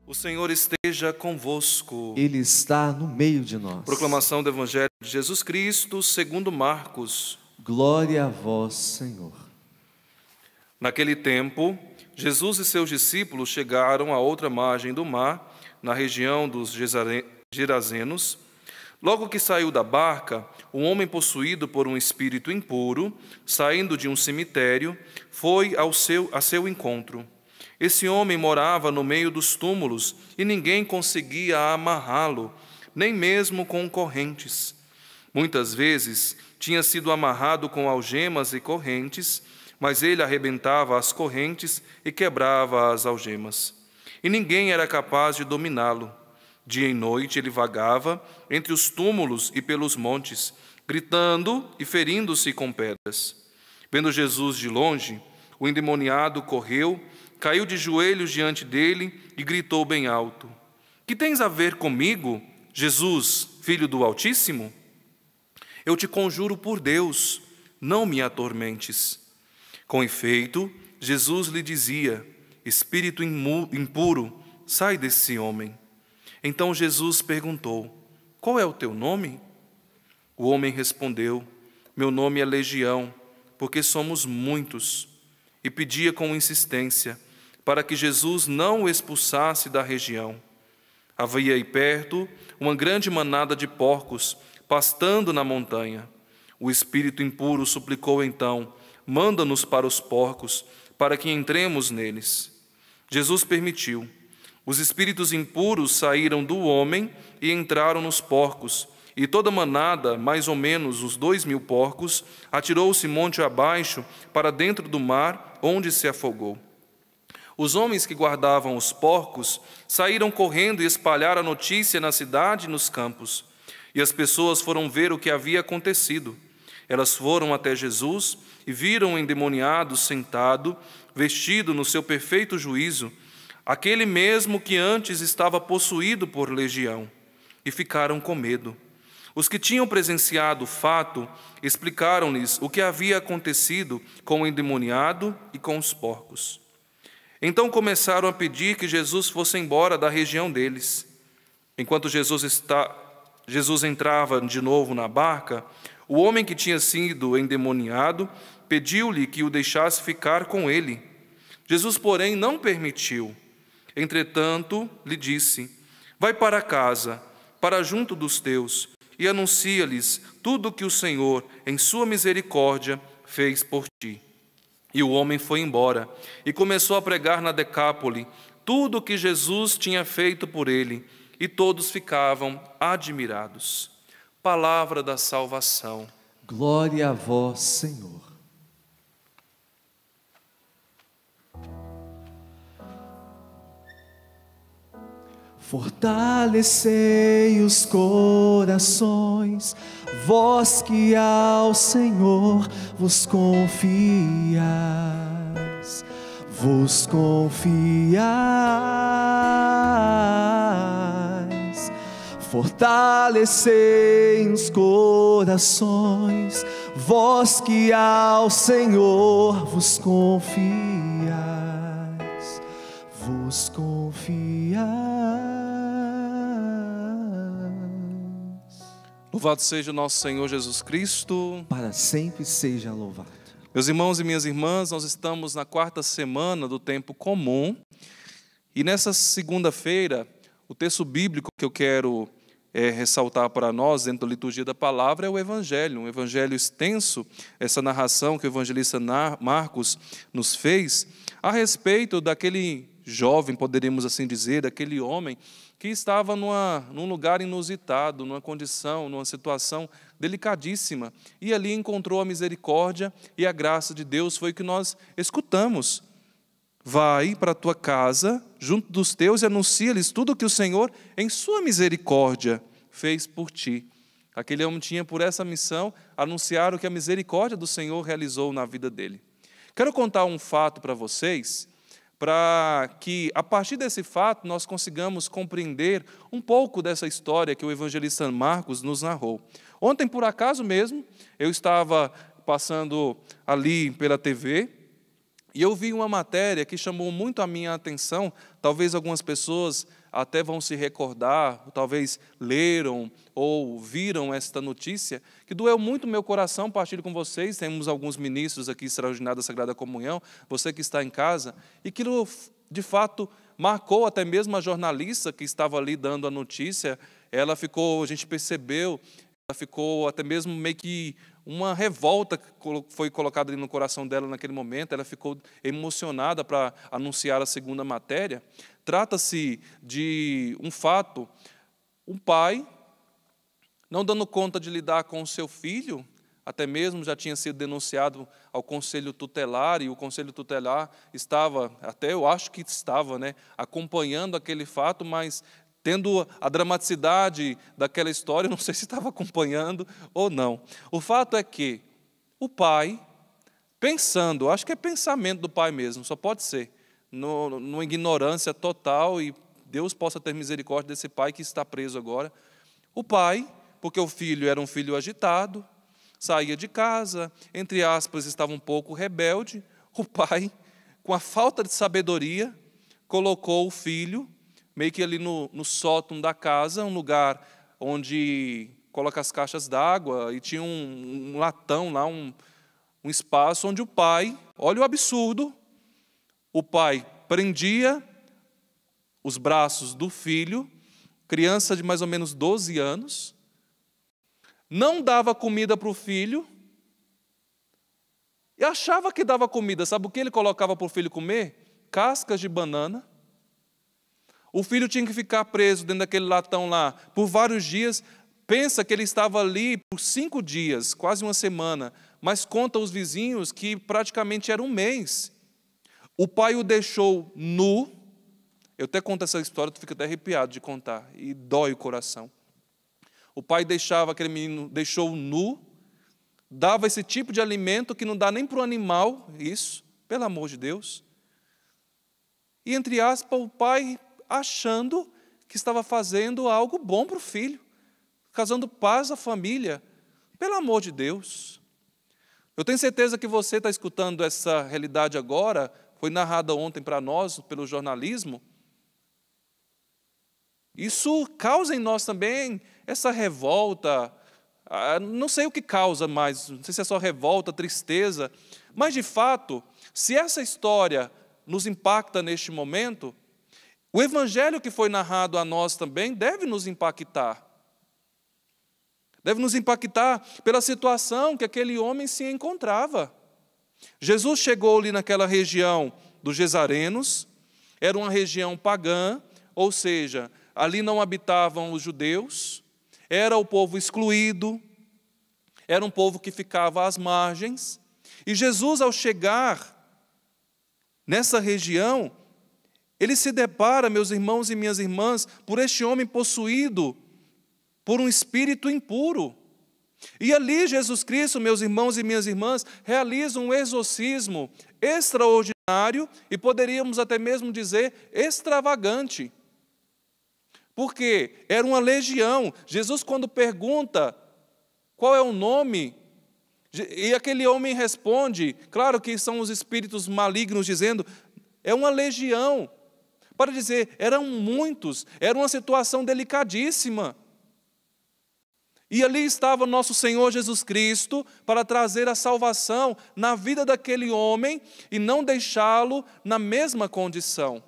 O Senhor esteja convosco. Ele está no meio de nós. Proclamação do Evangelho de Jesus Cristo, segundo Marcos. Glória a vós, Senhor. Naquele tempo, Jesus e seus discípulos chegaram à outra margem do mar, na região dos Gerazenos. Logo que saiu da barca, um homem possuído por um espírito impuro, saindo de um cemitério, foi a seu encontro. Esse homem morava no meio dos túmulos e ninguém conseguia amarrá-lo, nem mesmo com correntes. Muitas vezes tinha sido amarrado com algemas e correntes, mas ele arrebentava as correntes e quebrava as algemas. E ninguém era capaz de dominá-lo. Dia e noite ele vagava entre os túmulos e pelos montes, gritando e ferindo-se com pedras. Vendo Jesus de longe, o endemoniado correu, caiu de joelhos diante dele e gritou bem alto: Que tens a ver comigo, Jesus, Filho do Altíssimo? Eu te conjuro por Deus, não me atormentes. Com efeito, Jesus lhe dizia: Espírito impuro, sai desse homem. Então Jesus perguntou: Qual é o teu nome? O homem respondeu: Meu nome é Legião, porque somos muitos. E pedia com insistência para que Jesus não o expulsasse da região. Havia aí perto uma grande manada de porcos, pastando na montanha. O espírito impuro suplicou então: Manda-nos para os porcos, para que entremos neles. Jesus permitiu. Os espíritos impuros saíram do homem e entraram nos porcos, e toda a manada, mais ou menos uns 2.000 porcos, atirou-se monte abaixo para dentro do mar, onde se afogou. Os homens que guardavam os porcos saíram correndo e espalharam a notícia na cidade e nos campos. E as pessoas foram ver o que havia acontecido. Elas foram até Jesus e viram o endemoniado sentado, vestido no seu perfeito juízo, aquele mesmo que antes estava possuído por legião, e ficaram com medo. Os que tinham presenciado o fato explicaram-lhes o que havia acontecido com o endemoniado e com os porcos. Então começaram a pedir que Jesus fosse embora da região deles. Enquanto Jesus entrava de novo na barca, o homem que tinha sido endemoniado pediu-lhe que o deixasse ficar com ele. Jesus, porém, não permitiu. Entretanto, lhe disse: Vai para casa, para junto dos teus, e anuncia-lhes tudo o que o Senhor, em sua misericórdia, fez por ti. E o homem foi embora e começou a pregar na Decápole tudo o que Jesus tinha feito por ele, e todos ficavam admirados. Palavra da salvação. Glória a vós, Senhor. Fortalecei os corações, vós que ao Senhor vos confiais, Fortalecei os corações, vós que ao Senhor vos confiais, Louvado seja o nosso Senhor Jesus Cristo. Para sempre seja louvado. Meus irmãos e minhas irmãs, nós estamos na 4ª semana do tempo comum. E nessa segunda-feira, o texto bíblico que eu quero ressaltar para nós, dentro da liturgia da palavra, é o Evangelho. Um Evangelho extenso, essa narração que o evangelista Marcos nos fez, a respeito daquele jovem, poderíamos assim dizer, daquele homem que estava num lugar inusitado, numa condição, numa situação delicadíssima, e ali encontrou a misericórdia e a graça de Deus. Foi o que nós escutamos. Vai para a tua casa, junto dos teus, e anuncia-lhes tudo o que o Senhor, em sua misericórdia, fez por ti. Aquele homem tinha por essa missão anunciar o que a misericórdia do Senhor realizou na vida dele. Quero contar um fato para vocês, para que, a partir desse fato, nós consigamos compreender um pouco dessa história que o evangelista Marcos nos narrou. Ontem, por acaso mesmo, eu estava passando ali pela TV e eu vi uma matéria que chamou muito a minha atenção. Talvez algumas pessoas até vão se recordar, ou talvez leram ou viram esta notícia, que doeu muito meu coração, partilho com vocês. Temos alguns ministros aqui extraordinários da Sagrada Comunhão, você que está em casa, e que de fato marcou até mesmo a jornalista que estava ali dando a notícia. Ela ficou, a gente percebeu, ela ficou até mesmo meio que uma revolta que foi colocada ali no coração dela naquele momento. Ela ficou emocionada para anunciar a segunda matéria. Trata-se de um fato, um pai não dando conta de lidar com o seu filho, até mesmo já tinha sido denunciado ao Conselho Tutelar, e o Conselho Tutelar estava, até eu acho que estava, acompanhando aquele fato, mas tendo a dramaticidade daquela história, não sei se estava acompanhando ou não. O fato é que o pai, pensando, acho que é pensamento do pai mesmo, só pode ser, numa ignorância total, e Deus possa ter misericórdia desse pai que está preso agora. O pai, porque o filho era um filho agitado, saía de casa, entre aspas, estava um pouco rebelde, o pai, com a falta de sabedoria, colocou o filho meio que ali no sótão da casa, um lugar onde coloca as caixas d'água, e tinha um latão lá, um espaço onde o pai, olha o absurdo, o pai prendia os braços do filho, criança de mais ou menos 12 anos, não dava comida para o filho, e achava que dava comida. Sabe o que ele colocava para o filho comer? Cascas de banana. O filho tinha que ficar preso dentro daquele latão lá por vários dias. Pensa que ele estava ali por 5 dias, quase uma semana, mas conta os vizinhos que praticamente era um mês. O pai o deixou nu. Eu até conto essa história, tu fica até arrepiado de contar, e dói o coração. O pai deixava aquele menino, deixou nu, dava esse tipo de alimento que não dá nem para o animal, isso, pelo amor de Deus. E, entre aspas, o pai achando que estava fazendo algo bom para o filho, causando paz à família, pelo amor de Deus. Eu tenho certeza que você está escutando essa realidade agora, foi narrada ontem para nós, pelo jornalismo. Isso causa em nós também essa revolta, não sei o que causa mais, não sei se é só revolta, tristeza, mas de fato, se essa história nos impacta neste momento, o evangelho que foi narrado a nós também deve nos impactar. Deve nos impactar pela situação que aquele homem se encontrava. Jesus chegou ali naquela região dos Gesarenos, era uma região pagã, ou seja, ali não habitavam os judeus, era o povo excluído, era um povo que ficava às margens. E Jesus, ao chegar nessa região, ele se depara, meus irmãos e minhas irmãs, por este homem possuído por um espírito impuro. E ali Jesus Cristo, meus irmãos e minhas irmãs, realiza um exorcismo extraordinário e poderíamos até mesmo dizer extravagante. Porque era uma legião. Jesus, quando pergunta qual é o nome, e aquele homem responde, claro que são os espíritos malignos dizendo, é uma legião. Para dizer, eram muitos, era uma situação delicadíssima. E ali estava nosso Senhor Jesus Cristo para trazer a salvação na vida daquele homem e não deixá-lo na mesma condição.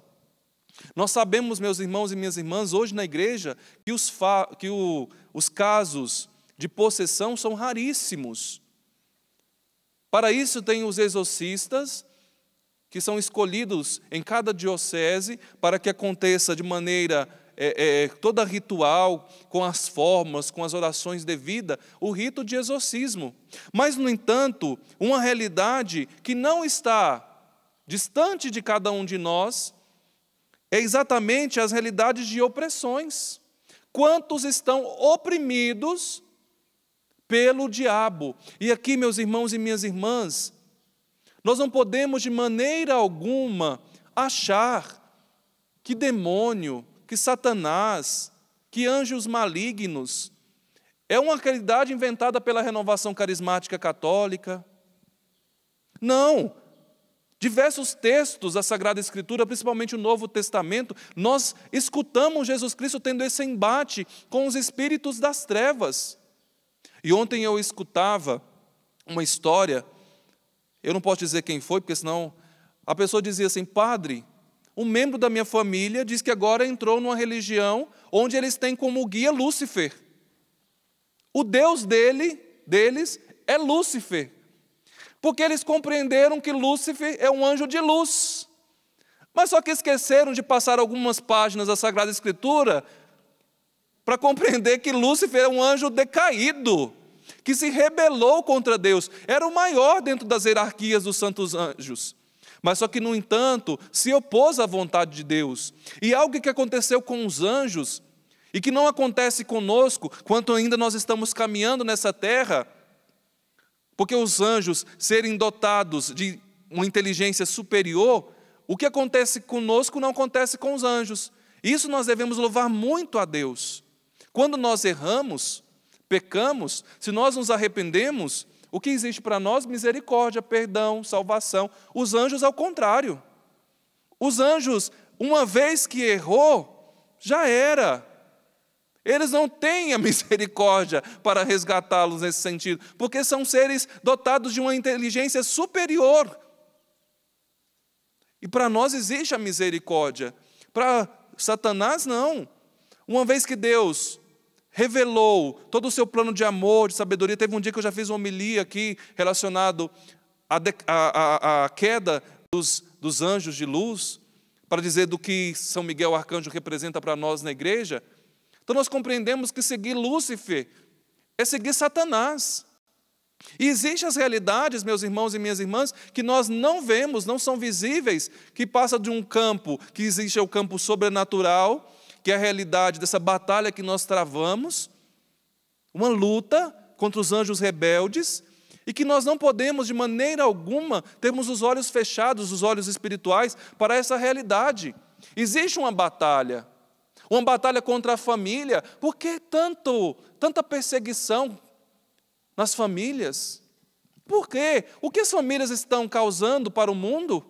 Nós sabemos, meus irmãos e minhas irmãs, hoje na igreja, que os casos de possessão são raríssimos. Para isso tem os exorcistas, que são escolhidos em cada diocese para que aconteça de maneira toda ritual, com as formas, com as orações devidas, o rito de exorcismo. Mas, no entanto, uma realidade que não está distante de cada um de nós é exatamente as realidades de opressões. Quantos estão oprimidos pelo diabo? E aqui, meus irmãos e minhas irmãs, nós não podemos de maneira alguma achar que demônio, que Satanás, que anjos malignos é uma realidade inventada pela renovação carismática católica. Não. Diversos textos da Sagrada Escritura, principalmente o Novo Testamento, nós escutamos Jesus Cristo tendo esse embate com os espíritos das trevas. E ontem eu escutava uma história, eu não posso dizer quem foi, porque senão a pessoa dizia assim: padre, um membro da minha família diz que agora entrou numa religião onde eles têm como guia Lúcifer. O Deus deles é Lúcifer. Porque eles compreenderam que Lúcifer é um anjo de luz. Mas só que esqueceram de passar algumas páginas da Sagrada Escritura para compreender que Lúcifer é um anjo decaído, que se rebelou contra Deus. Era o maior dentro das hierarquias dos santos anjos. Mas só que, no entanto, se opôs à vontade de Deus. E algo que aconteceu com os anjos, e que não acontece conosco, quanto ainda nós estamos caminhando nessa terra, porque os anjos serem dotados de uma inteligência superior, o que acontece conosco não acontece com os anjos. Isso nós devemos louvar muito a Deus. Quando nós erramos, pecamos, se nós nos arrependemos, o que existe para nós? Misericórdia, perdão, salvação. Os anjos, ao contrário. Os anjos, uma vez que errou, já era. Eles não têm a misericórdia para resgatá-los nesse sentido, porque são seres dotados de uma inteligência superior. E para nós existe a misericórdia. Para Satanás, não. Uma vez que Deus revelou todo o seu plano de amor, de sabedoria, teve um dia que eu já fiz uma homilia aqui relacionado à queda dos anjos de luz, para dizer do que São Miguel Arcanjo representa para nós na igreja. Então nós compreendemos que seguir Lúcifer é seguir Satanás. E existem as realidades, meus irmãos e minhas irmãs, que nós não vemos, não são visíveis, que passa de um campo, que existe o campo sobrenatural, que é a realidade dessa batalha que nós travamos, uma luta contra os anjos rebeldes, e que nós não podemos de maneira alguma termos os olhos fechados, os olhos espirituais, para essa realidade. Existe uma batalha contra a família. Por que tanta perseguição nas famílias? Por quê? O que as famílias estão causando para o mundo?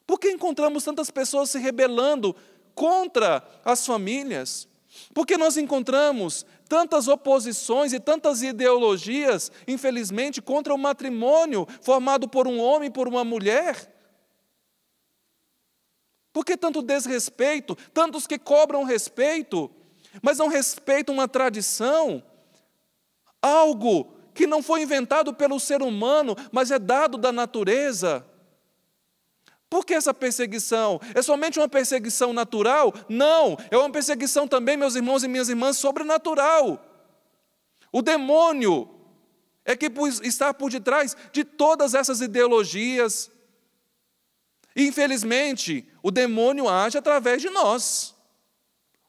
Por que encontramos tantas pessoas se rebelando contra as famílias? Por que nós encontramos tantas oposições e tantas ideologias, infelizmente, contra o matrimônio formado por um homem e por uma mulher? Por que tanto desrespeito? Tantos que cobram respeito, mas não respeitam uma tradição, algo que não foi inventado pelo ser humano, mas é dado da natureza. Por que essa perseguição? É somente uma perseguição natural? Não, é uma perseguição também, meus irmãos e minhas irmãs, sobrenatural. O demônio é que está por detrás de todas essas ideologias. E, infelizmente, o demônio age através de nós,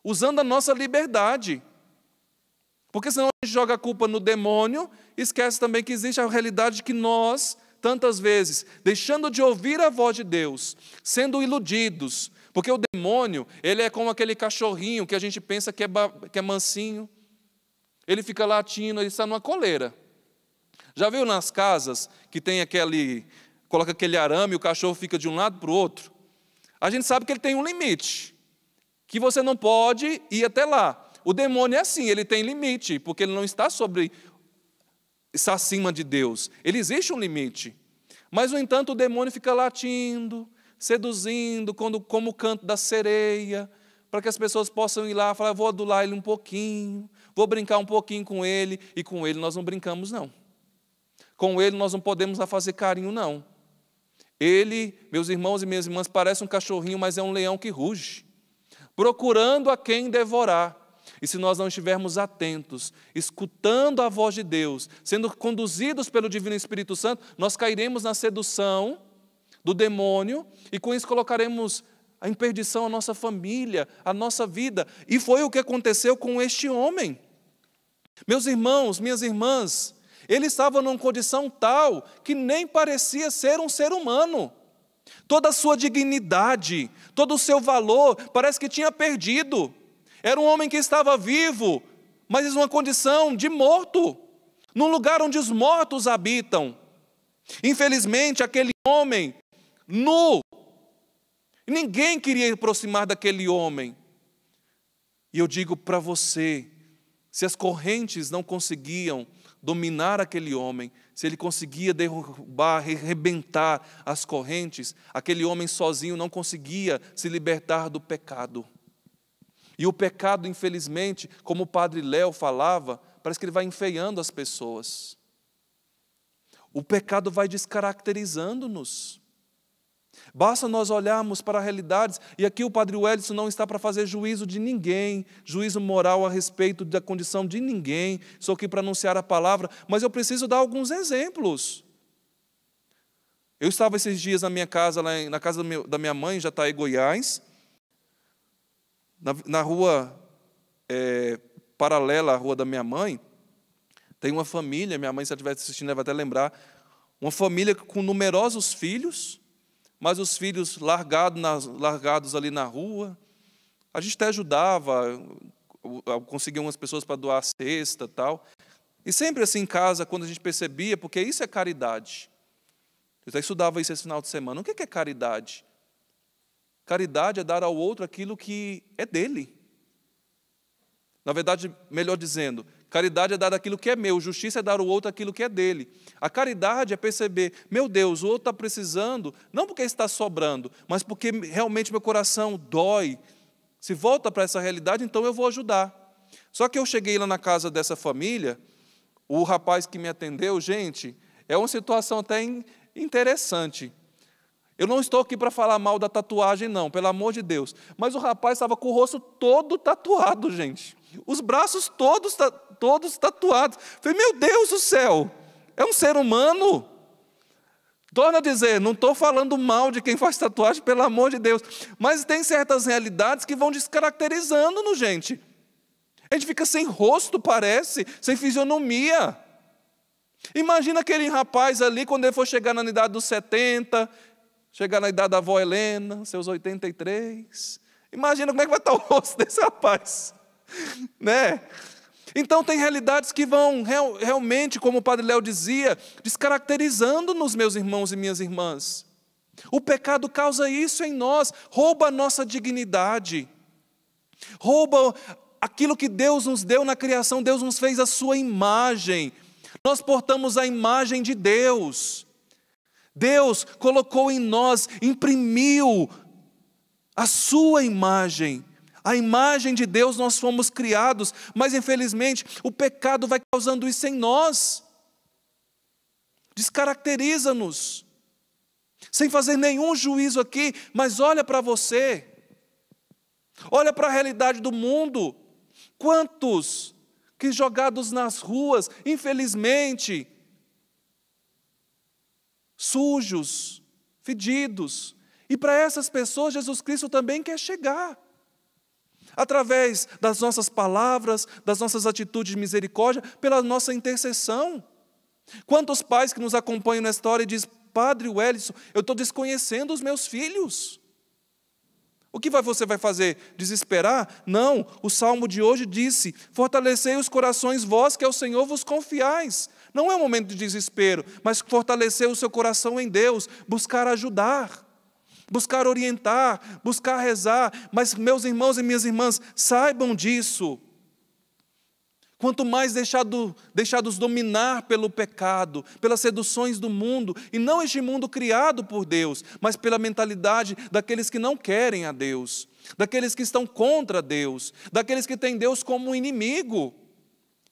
usando a nossa liberdade. Porque senão a gente joga a culpa no demônio, esquece também que existe a realidade de que nós, tantas vezes, deixando de ouvir a voz de Deus, sendo iludidos, porque o demônio, ele é como aquele cachorrinho que a gente pensa que é mansinho, ele fica latindo, ele está numa coleira. Já viu nas casas que tem coloca aquele arame e o cachorro fica de um lado para o outro? A gente sabe que ele tem um limite, que você não pode ir até lá. O demônio é assim, ele tem limite, porque ele não está acima de Deus. Ele existe um limite. Mas, no entanto, o demônio fica latindo, seduzindo, como o canto da sereia, para que as pessoas possam ir lá e falar: vou adular ele um pouquinho, vou brincar um pouquinho com ele, e com ele nós não brincamos, não. Com ele nós não podemos fazer carinho, não. Ele, meus irmãos e minhas irmãs, parece um cachorrinho, mas é um leão que ruge, procurando a quem devorar. E se nós não estivermos atentos, escutando a voz de Deus, sendo conduzidos pelo Divino Espírito Santo, nós cairemos na sedução do demônio e com isso colocaremos em perdição a nossa família, a nossa vida. E foi o que aconteceu com este homem. Meus irmãos, minhas irmãs, ele estava numa condição tal que nem parecia ser um ser humano. Toda a sua dignidade, todo o seu valor, parece que tinha perdido. Era um homem que estava vivo, mas em uma condição de morto, num lugar onde os mortos habitam. Infelizmente, aquele homem nu. Ninguém queria aproximar daquele homem. E eu digo para você, se as correntes não conseguiam dominar aquele homem, se ele conseguia derrubar, arrebentar as correntes, aquele homem sozinho não conseguia se libertar do pecado. E o pecado, infelizmente, como o padre Léo falava, parece que ele vai enfeiando as pessoas. O pecado vai descaracterizando-nos. Basta nós olharmos para realidades, e aqui o padre Wellington não está para fazer juízo de ninguém, juízo moral a respeito da condição de ninguém, estou aqui para anunciar a palavra, mas eu preciso dar alguns exemplos. Eu estava esses dias na minha casa, lá na casa da minha mãe, em Jataí, Goiás, na rua paralela à rua da minha mãe, tem uma família, minha mãe, se ela estiver assistindo, ela vai até lembrar, uma família com numerosos filhos, mas os filhos largados ali na rua. A gente até ajudava, conseguia umas pessoas para doar cesta e tal. E sempre assim em casa, quando a gente percebia, porque isso é caridade. Eu até estudava isso esse final de semana. O que é caridade? Caridade é dar ao outro aquilo que é dele. Na verdade, melhor dizendo, caridade é dar aquilo que é meu, justiça é dar ao outro aquilo que é dele. A caridade é perceber, meu Deus, o outro está precisando, não porque está sobrando, mas porque realmente meu coração dói. Se volta para essa realidade, então eu vou ajudar. Só que eu cheguei lá na casa dessa família, o rapaz que me atendeu, gente, é uma situação até interessante. Eu não estou aqui para falar mal da tatuagem, não, pelo amor de Deus. Mas o rapaz estava com o rosto todo tatuado, gente. Os braços todos tatuados. Falei, meu Deus do céu, é um ser humano? Torna a dizer, não estou falando mal de quem faz tatuagem, pelo amor de Deus. Mas tem certas realidades que vão descaracterizando-nos, gente. A gente fica sem rosto, parece, sem fisionomia. Imagina aquele rapaz ali, quando ele for chegar na idade dos 70, chegar na idade da avó Helena, seus 83. Imagina como é que vai estar o rosto desse rapaz. Né? Então tem realidades que vão realmente, como o padre Léo dizia, descaracterizando-nos, meus irmãos e minhas irmãs. O pecado causa isso em nós, rouba a nossa dignidade, rouba aquilo que Deus nos deu na criação. Deus nos fez a sua imagem, nós portamos a imagem de Deus. Deus colocou em nós, imprimiu a sua imagem. A imagem de Deus nós fomos criados, mas infelizmente o pecado vai causando isso em nós. Descaracteriza-nos. Sem fazer nenhum juízo aqui, mas olha para você. Olha para a realidade do mundo. Quantos que jogados nas ruas, infelizmente, sujos, fedidos. E para essas pessoas, Jesus Cristo também quer chegar. Através das nossas palavras, das nossas atitudes de misericórdia, pela nossa intercessão. Quantos pais que nos acompanham na história e dizem, Padre Wellington, eu estou desconhecendo os meus filhos. O que você vai fazer? Desesperar? Não, o Salmo de hoje disse, fortalecei os corações vós que ao Senhor vos confiais. Não é um momento de desespero, mas fortalecer o seu coração em Deus, buscar ajudar, buscar orientar, buscar rezar. Mas meus irmãos e minhas irmãs, saibam disso. Quanto mais deixados dominar pelo pecado, pelas seduções do mundo, e não este mundo criado por Deus, mas pela mentalidade daqueles que não querem a Deus, daqueles que estão contra Deus, daqueles que têm Deus como um inimigo.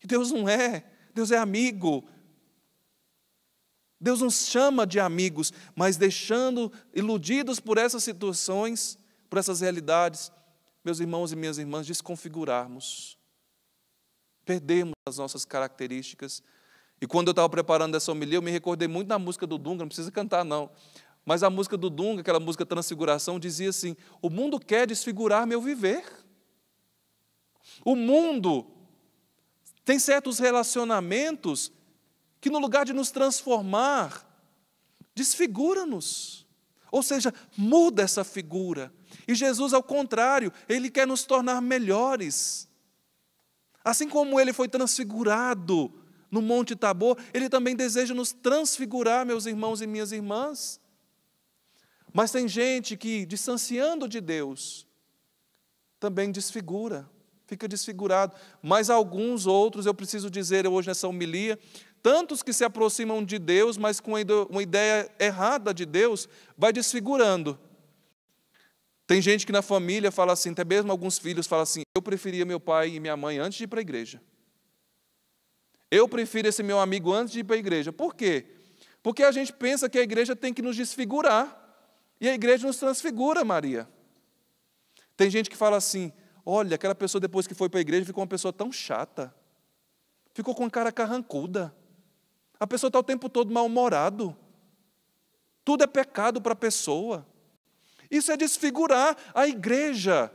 E Deus não é, Deus é amigo. Deus nos chama de amigos, mas deixando iludidos por essas situações, por essas realidades, meus irmãos e minhas irmãs, desconfigurarmos. Perdemos as nossas características. E quando eu estava preparando essa homilia, eu me recordei muito da música do Dunga, não precisa cantar não, mas a música do Dunga, aquela música Transfiguração, dizia assim, o mundo quer desfigurar meu viver. O mundo tem certos relacionamentos que no lugar de nos transformar, desfigura-nos. Ou seja, muda essa figura. E Jesus, ao contrário, Ele quer nos tornar melhores. Assim como Ele foi transfigurado no Monte Tabor, Ele também deseja nos transfigurar, meus irmãos e minhas irmãs. Mas tem gente que, distanciando de Deus, também desfigura, fica desfigurado. Mas alguns outros, eu preciso dizer hoje nessa homilia, tantos que se aproximam de Deus, mas com uma ideia errada de Deus, vai desfigurando. Tem gente que na família fala assim, até mesmo alguns filhos falam assim, eu preferia meu pai e minha mãe antes de ir para a igreja. Eu prefiro esse meu amigo antes de ir para a igreja. Por quê? Porque a gente pensa que a igreja tem que nos desfigurar. E a igreja nos transfigura, Maria. Tem gente que fala assim, olha, aquela pessoa depois que foi para a igreja ficou uma pessoa tão chata. Ficou com a cara carrancuda. A pessoa está o tempo todo mal-humorado. Tudo é pecado para a pessoa. Isso é desfigurar a igreja.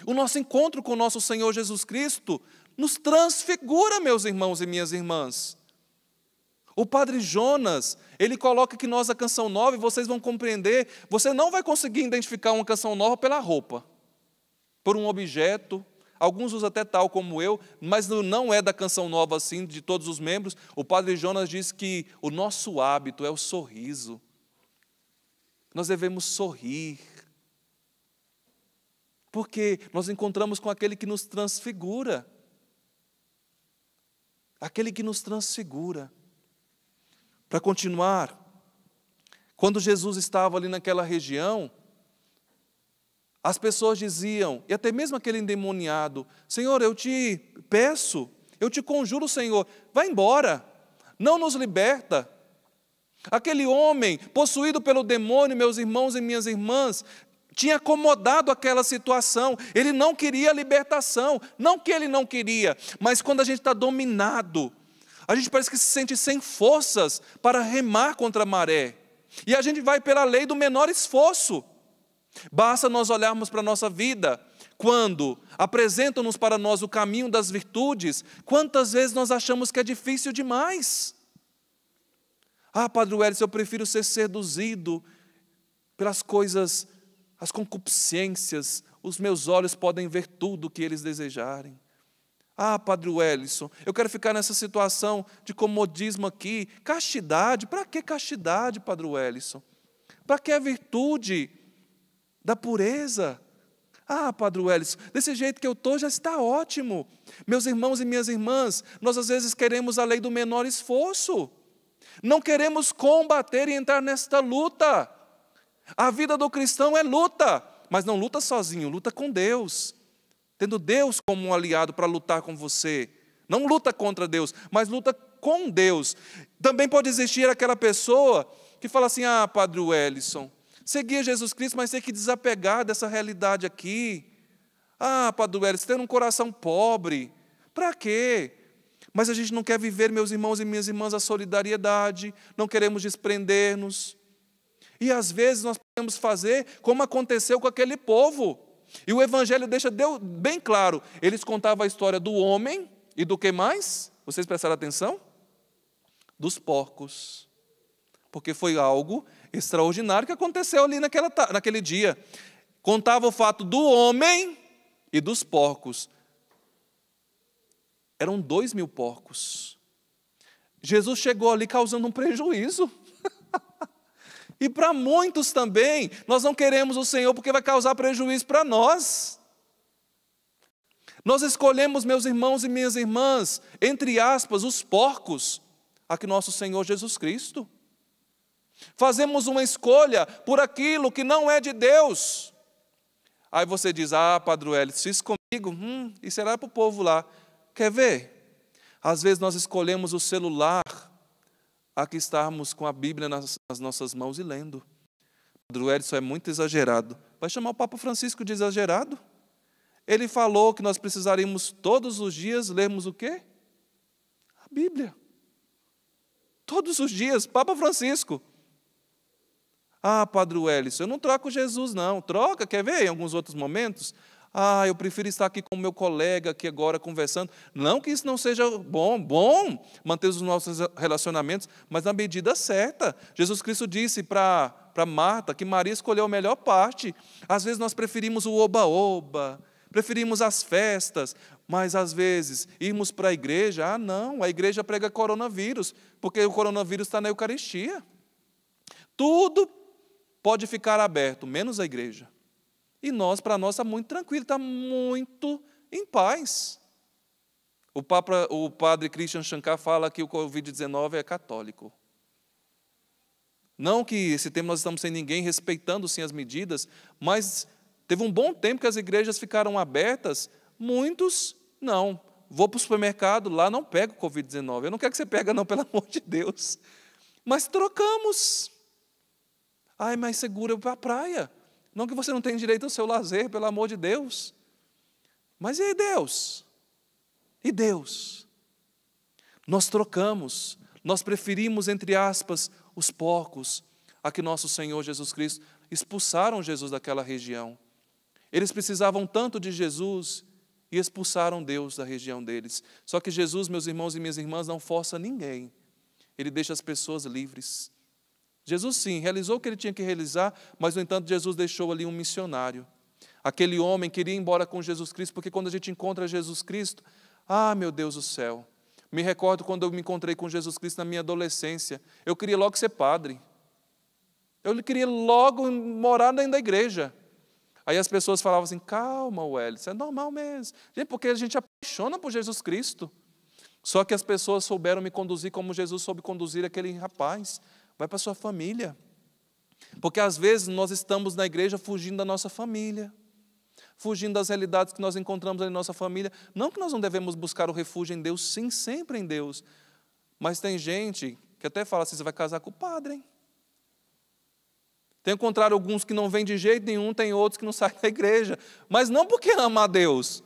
O nosso encontro com o nosso Senhor Jesus Cristo nos transfigura, meus irmãos e minhas irmãs. O padre Jonas, ele coloca que nós a canção nova, e vocês vão compreender, você não vai conseguir identificar uma canção nova pela roupa, por um objeto, alguns usam até tal como eu, mas não é da canção nova assim, de todos os membros. O padre Jonas diz que o nosso hábito é o sorriso. Nós devemos sorrir, porque nós encontramos com aquele que nos transfigura. Aquele que nos transfigura. Para continuar, quando Jesus estava ali naquela região, as pessoas diziam, e até mesmo aquele endemoniado, Senhor, eu te peço, eu te conjuro, Senhor, vai embora, não nos liberta. Aquele homem, possuído pelo demônio, meus irmãos e minhas irmãs, tinha acomodado aquela situação, ele não queria libertação, não que ele não queria, mas quando a gente está dominado, a gente parece que se sente sem forças para remar contra a maré, e a gente vai pela lei do menor esforço. Basta nós olharmos para a nossa vida, quando apresentam-nos para nós o caminho das virtudes, quantas vezes nós achamos que é difícil demais? Ah, Padre Wellington, eu prefiro ser seduzido pelas coisas, as concupiscências, os meus olhos podem ver tudo o que eles desejarem. Ah, Padre Wellington, eu quero ficar nessa situação de comodismo aqui. Castidade, para que castidade, Padre Wellington? Para que a virtude da pureza? Ah, Padre Wellington, desse jeito que eu estou já está ótimo. Meus irmãos e minhas irmãs, nós às vezes queremos a lei do menor esforço. Não queremos combater e entrar nesta luta. A vida do cristão é luta, mas não luta sozinho, luta com Deus. Tendo Deus como um aliado para lutar com você. Não luta contra Deus, mas luta com Deus. Também pode existir aquela pessoa que fala assim, ah, Padre Wellington, seguir Jesus Cristo, mas tem que desapegar dessa realidade aqui. Ah, Padre Wellington, ter um coração pobre. Para quê? Mas a gente não quer viver, meus irmãos e minhas irmãs, a solidariedade, não queremos desprender-nos. E às vezes nós podemos fazer como aconteceu com aquele povo. E o Evangelho deixa bem claro, eles contavam a história do homem e do que mais? Vocês prestaram atenção? Dos porcos. Porque foi algo extraordinário que aconteceu ali naquele dia. Contava o fato do homem e dos porcos. Eram 2.000 porcos. Jesus chegou ali causando um prejuízo. E para muitos também, nós não queremos o Senhor porque vai causar prejuízo para nós. Nós escolhemos, meus irmãos e minhas irmãs, entre aspas, os porcos, aqui nosso Senhor Jesus Cristo. Fazemos uma escolha por aquilo que não é de Deus. Aí você diz, ah, Padre Wellington, se isso comigo, e será para o povo lá. Quer ver? Às vezes nós escolhemos o celular, aqui estarmos com a Bíblia nas nossas mãos e lendo. Padre Wellington é muito exagerado. Vai chamar o Papa Francisco de exagerado? Ele falou que nós precisaríamos todos os dias lermos o quê? A Bíblia. Todos os dias, Papa Francisco. Ah, Padre Wellington, eu não troco Jesus não. Troca, quer ver em alguns outros momentos? Ah, eu prefiro estar aqui com o meu colega aqui agora conversando. Não que isso não seja bom manter os nossos relacionamentos, mas na medida certa. Jesus Cristo disse para Marta que Maria escolheu a melhor parte. Às vezes nós preferimos o oba-oba, preferimos as festas, mas às vezes irmos para a igreja, não, a igreja prega coronavírus, porque o coronavírus está na Eucaristia. Tudo pode ficar aberto, menos a igreja. E para nós está muito tranquilo, está muito em paz. O padre Christian Shankar fala que o Covid-19 é católico. Não que esse tempo nós estamos sem ninguém, respeitando sim as medidas, mas teve um bom tempo que as igrejas ficaram abertas, muitos não. Vou para o supermercado, lá não pego o Covid-19. Eu não quero que você pegue não, pelo amor de Deus. Mas trocamos. Ai, mais seguro para a praia. Não que você não tenha direito ao seu lazer, pelo amor de Deus. Mas e Deus? E Deus? Nós trocamos, nós preferimos, entre aspas, os porcos, a que nosso Senhor Jesus Cristo expulsaram Jesus daquela região. Eles precisavam tanto de Jesus e expulsaram Deus da região deles. Só que Jesus, meus irmãos e minhas irmãs, não força ninguém. Ele deixa as pessoas livres. Jesus, sim, realizou o que ele tinha que realizar, mas, no entanto, Jesus deixou ali um missionário. Aquele homem queria ir embora com Jesus Cristo, porque quando a gente encontra Jesus Cristo, meu Deus do céu, me recordo quando eu me encontrei com Jesus Cristo na minha adolescência, eu queria logo ser padre. Eu queria logo morar dentro da igreja. Aí as pessoas falavam assim, calma, Wellington, isso é normal mesmo. Gente, porque a gente apaixona por Jesus Cristo. Só que as pessoas souberam me conduzir como Jesus soube conduzir aquele rapaz. Vai para a sua família. Porque às vezes nós estamos na igreja fugindo da nossa família, fugindo das realidades que nós encontramos ali na nossa família. Não que nós não devemos buscar o refúgio em Deus, sim, sempre em Deus. Mas tem gente que até fala assim, você vai casar com o padre, hein? Tem encontrado alguns que não vêm de jeito nenhum, tem outros que não saem da igreja. Mas não porque ama a Deus,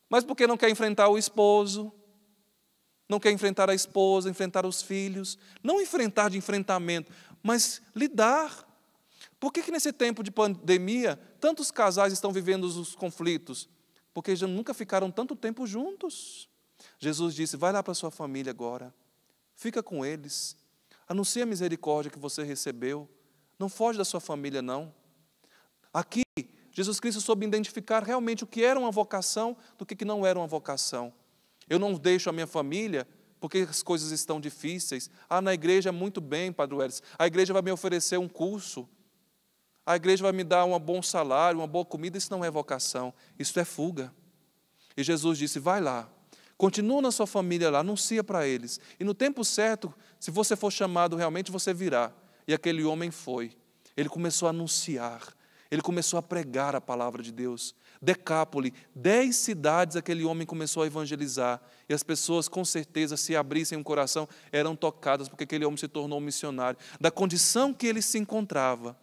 mas porque não quer enfrentar o esposo, não quer enfrentar a esposa, enfrentar os filhos. Não enfrentar de enfrentamento, mas lidar. Por que nesse tempo de pandemia, tantos casais estão vivendo os conflitos? Porque já nunca ficaram tanto tempo juntos. Jesus disse, vai lá para a sua família agora, fica com eles, anuncia a misericórdia que você recebeu, não foge da sua família, não. Aqui, Jesus Cristo soube identificar realmente o que era uma vocação do que não era uma vocação. Eu não deixo a minha família porque as coisas estão difíceis. Na igreja, muito bem, Padre Wellington, a igreja vai me oferecer um curso, a igreja vai me dar um bom salário, uma boa comida. Isso não é vocação, isso é fuga. E Jesus disse, vai lá, continua na sua família lá, anuncia para eles. E no tempo certo, se você for chamado realmente, você virá. E aquele homem foi. Ele começou a anunciar, ele começou a pregar a palavra de Deus. Decápole, 10 cidades aquele homem começou a evangelizar. E as pessoas, com certeza, se abrissem o coração, eram tocadas, porque aquele homem se tornou um missionário. Da condição que ele se encontrava,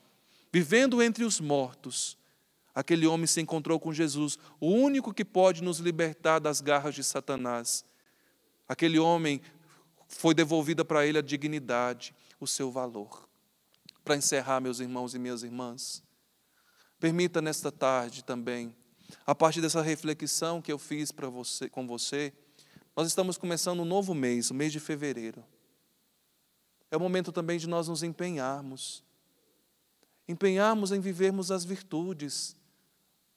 vivendo entre os mortos, aquele homem se encontrou com Jesus, o único que pode nos libertar das garras de Satanás. Aquele homem, foi devolvida para ele a dignidade, o seu valor. Para encerrar, meus irmãos e minhas irmãs, permita nesta tarde também, a partir dessa reflexão que eu fiz com você, nós estamos começando um novo mês, o mês de fevereiro. É o momento também de nós nos empenharmos em vivermos as virtudes.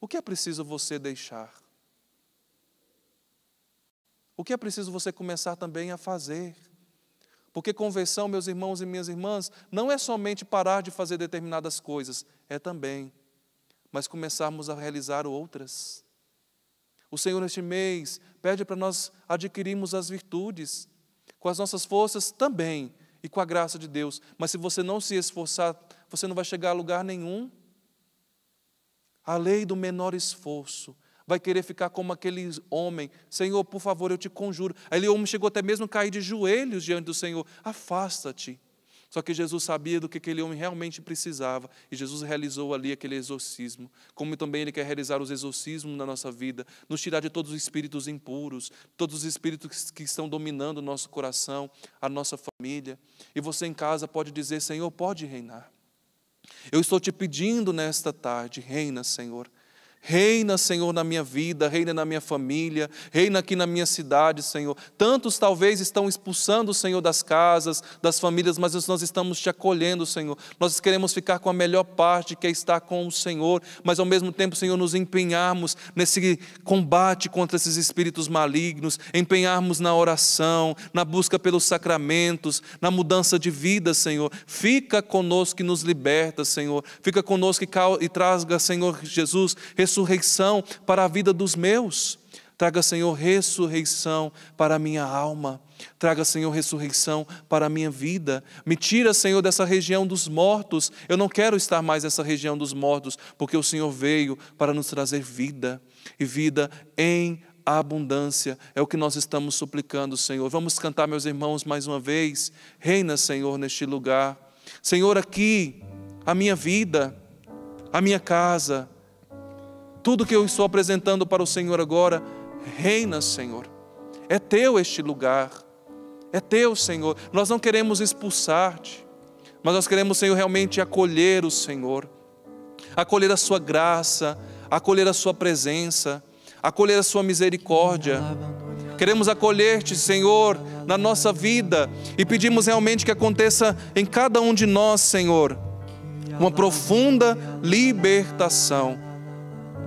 O que é preciso você deixar? O que é preciso você começar também a fazer? Porque conversão, meus irmãos e minhas irmãs, não é somente parar de fazer determinadas coisas, é também, mas começarmos a realizar outras. O Senhor, neste mês, pede para nós adquirirmos as virtudes, com as nossas forças também, e com a graça de Deus. Mas se você não se esforçar, você não vai chegar a lugar nenhum. A lei do menor esforço vai querer ficar como aquele homem. Senhor, por favor, eu te conjuro. Aquele homem chegou até mesmo a cair de joelhos diante do Senhor. Afasta-te. Só que Jesus sabia do que aquele homem realmente precisava. E Jesus realizou ali aquele exorcismo. Como também Ele quer realizar os exorcismos na nossa vida. Nos tirar de todos os espíritos impuros. Todos os espíritos que estão dominando o nosso coração. A nossa família. E você em casa pode dizer, Senhor, pode reinar. Eu estou te pedindo nesta tarde, reina, Senhor. Reina, Senhor, na minha vida, reina na minha família, reina aqui na minha cidade, Senhor. Tantos talvez estão expulsando, Senhor, das casas, das famílias, mas nós estamos te acolhendo, Senhor. Nós queremos ficar com a melhor parte, que é estar com o Senhor, mas ao mesmo tempo, Senhor, nos empenharmos nesse combate contra esses espíritos malignos, empenharmos na oração, na busca pelos sacramentos, na mudança de vida, Senhor. Fica conosco e nos liberta, Senhor. Fica conosco e traga, Senhor Jesus, ressurreição para a vida dos meus. Traga, Senhor, ressurreição para a minha alma. Traga, Senhor, ressurreição para a minha vida. Me tira, Senhor, dessa região dos mortos. Eu não quero estar mais nessa região dos mortos, porque o Senhor veio para nos trazer vida, e vida em abundância. É o que nós estamos suplicando, Senhor. Vamos cantar, meus irmãos, mais uma vez. Reina, Senhor, neste lugar. Senhor, aqui, a minha vida, a minha casa, tudo que eu estou apresentando para o Senhor agora, reina, Senhor. É teu este lugar, é teu, Senhor. Nós não queremos expulsar-te, mas nós queremos, Senhor, realmente acolher o Senhor, acolher a sua graça, acolher a sua presença, acolher a sua misericórdia. Queremos acolher-te, Senhor, na nossa vida, e pedimos realmente que aconteça em cada um de nós, Senhor, uma profunda libertação.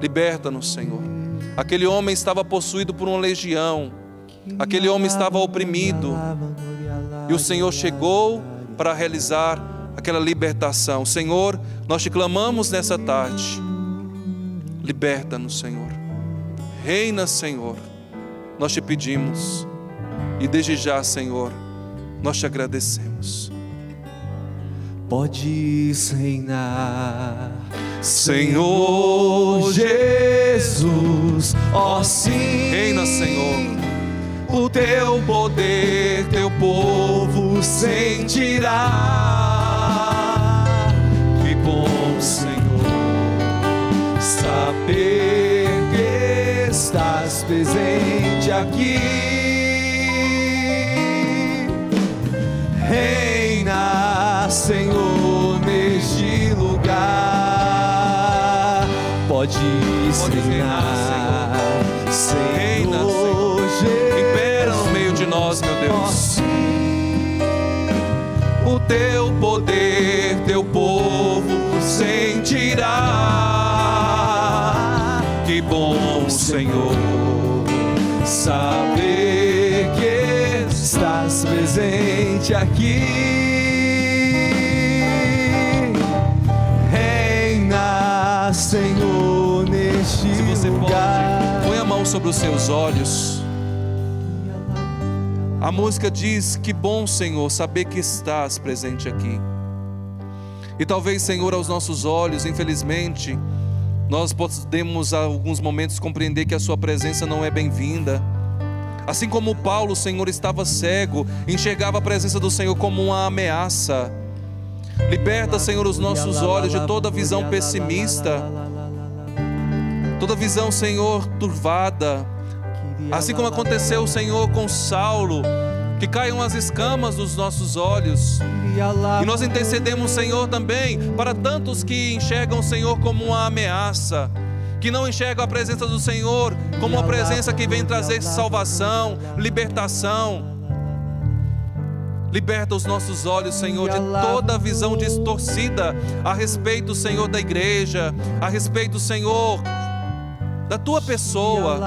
Liberta-nos, Senhor. Aquele homem estava possuído por uma legião, aquele homem estava oprimido, e o Senhor chegou para realizar aquela libertação. Senhor, nós te clamamos nessa tarde. Liberta-nos, Senhor. Reina, Senhor. Nós te pedimos, e desde já, Senhor, nós te agradecemos. Podes reinar, Senhor Jesus, ó sim. Reina, Senhor. O teu poder, teu povo sentirá. Que bom, Senhor, saber que estás presente aqui. Reina, Senhor, neste lugar. Podes reinar, Senhor. Reina, Senhor. Impera no meio de nós, meu Deus. O teu poder, teu povo sentirá. Que bom, Senhor, saber que estás presente aqui. Reina, Senhor, neste Se você lugar. pode, põe a mão sobre os seus olhos. A música diz: que bom, Senhor, saber que estás presente aqui. E talvez, Senhor, aos nossos olhos, infelizmente, nós podemos a alguns momentos compreender que a sua presença não é bem-vinda. Assim como Paulo, Senhor, estava cego, enxergava a presença do Senhor como uma ameaça. Liberta, Senhor, os nossos olhos de toda visão pessimista, toda visão, Senhor, turvada. Assim como aconteceu, Senhor, com Saulo, que caiam as escamas dos nossos olhos. E nós intercedemos, Senhor, também para tantos que enxergam o Senhor como uma ameaça, que não enxergam a presença do Senhor como uma presença que vem trazer salvação, libertação. Liberta os nossos olhos, Senhor, de toda visão distorcida a respeito, Senhor, da igreja, a respeito, Senhor, da tua pessoa.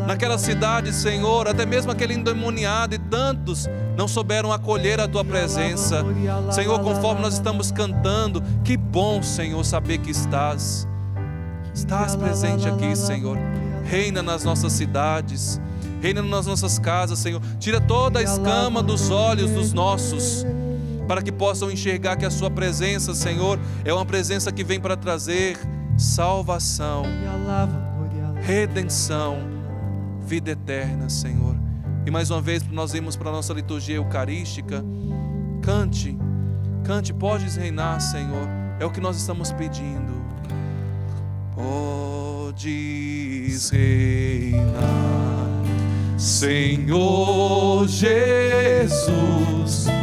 Naquela cidade, Senhor, até mesmo aquele endemoniado e tantos não souberam acolher a tua presença. Senhor, conforme nós estamos cantando, que bom, Senhor, saber que estás presente aqui, Senhor. Reina nas nossas cidades, reina nas nossas casas, Senhor. Tira toda a escama dos olhos dos nossos, para que possam enxergar que a sua presença, Senhor, é uma presença que vem para trazer salvação, redenção, vida eterna, Senhor. E mais uma vez nós vimos para a nossa liturgia eucarística. Cante, cante, podes reinar, Senhor. É o que nós estamos pedindo. Podes reinar, Senhor Jesus,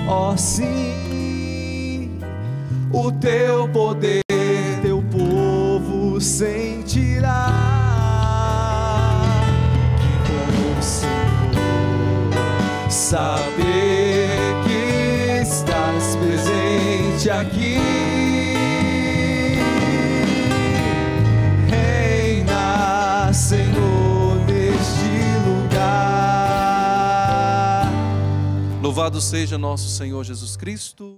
ó sim. O teu poder, teu povo sentirá. saber que estás presente aqui. Reina, Senhor, neste lugar. Louvado seja nosso Senhor Jesus Cristo.